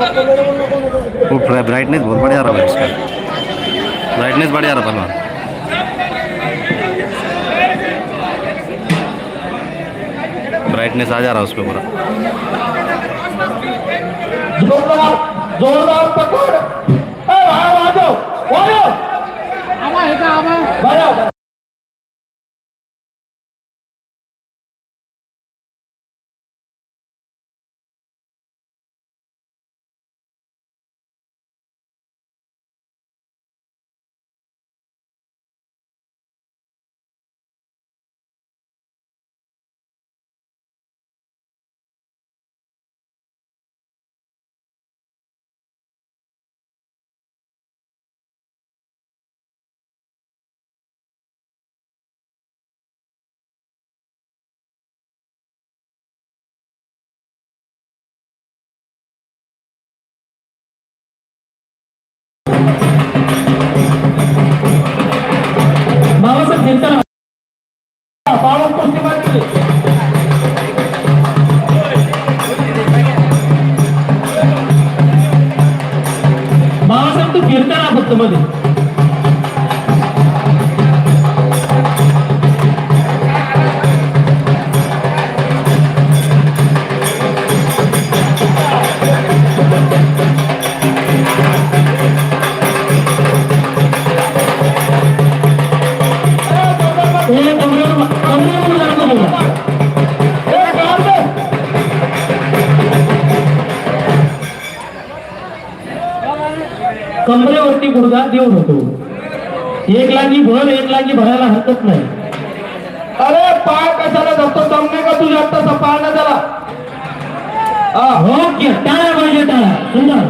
वो ब्राइटनेस बहुत बढ़िया रहा है इसका, ब्राइटनेस बढ़िया रहा पहलवान। ब्राइटनेस आ जा रहा है उस पर पूरा। जोरदार जोरदार पकड़, आ जाओ आवा बाबासाहेब खेळताना बाळा कुस्ती मारली बाबासाहेब तू फिरताना फक्त मध्ये कमरेवरती गुडघा देऊ नको, एक लागी भर, एक लागी भरायला हरकत नाही। अरे पाय कशाला धरतो, जमणे का तुझ्या आत्ताचा पाळणा झाला। हो की टाळ्या पाहिजे, टाळ्या सुंदर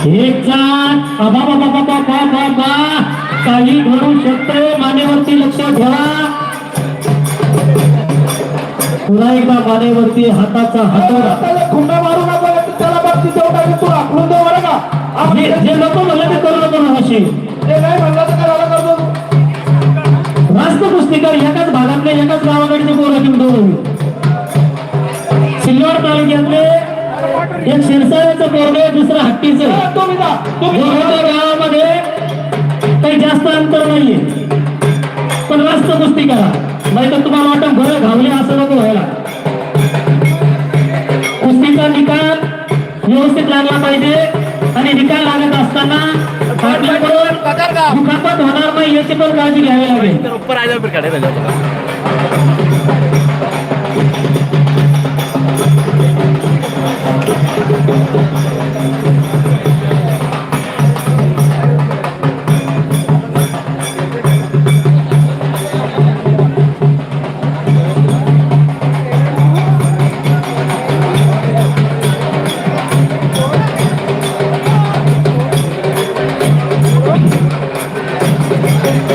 एक चाट बाबा बाबा बाबा बाबा काही घडू शकते, मानेवरती लक्ष ठेवा। पुन्हा एकदा मानेवरती हाताचा हातोडा, खुंडा मारू नका, त्याला बाबती तेवढा तू आखडून दे बरं का। जे नको म्हणलं ते करू नको ना, अशी ते नाही म्हणलं तर करायला करतो। रास्त कुस्तीकर एकाच भागातले एकाच गावाकडचे पोरं घेऊन दौडवली। सिल्लोड तालुक्यातले एक शिरसाळ्याचं पोरग, दुसरं हट्टीचं, गावामध्ये काही जास्त अंतर नाहीये, पण रास्त कुस्ती करा, नाही तर तुम्हाला वाटत बरं घावले असं नको व्हायला। कुस्तीचा निकाल व्यवस्थित लागला पाहिजे आणि निकाल लागत असताना आपल्याकडून दुखापत होणार नाही याची पण काळजी घ्यावी लागेल।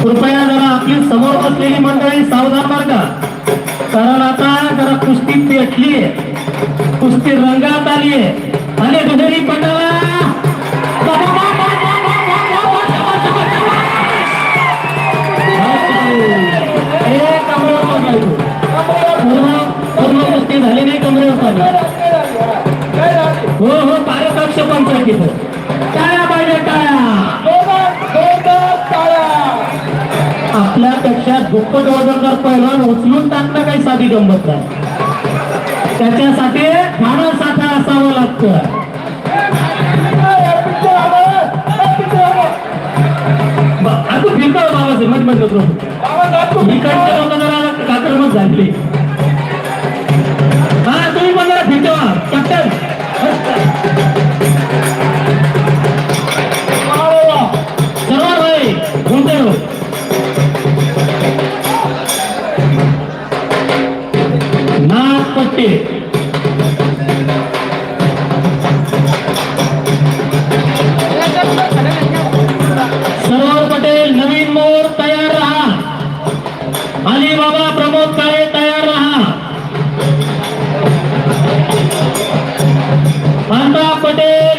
कृपया जरा आपली समोर बसलेली मंडळी सावधान मार्गा, कारण आता जरा कुस्ती पेटली, कुस्ती रंगात आली आणि दुहेरी पटाला पूर्ण कुस्ती झाली नाही, कमरेवर हो हो पारदर्श पंचायत टाळ्या पाहिजे, टाळ्या आपल्यापेक्षा दुप्पट वजनदार पैलवान उचलून टाकणं काही साधी गंमत नाही, त्याच्यासाठी फार साठा असावं लागतं। आता फिरतो बाबाचे मत म्हणतो इकडचे लोक जरा काक्रमच झाले। हा तुम्ही पण जरा फिरतो कॅप्टन, सर्व भाई कोणते नागपट्टी सरोवर पटेल, नवीन मोर तयार रहा, अलीबाबा प्रमोद काळे तयार रहा, अंता पटेल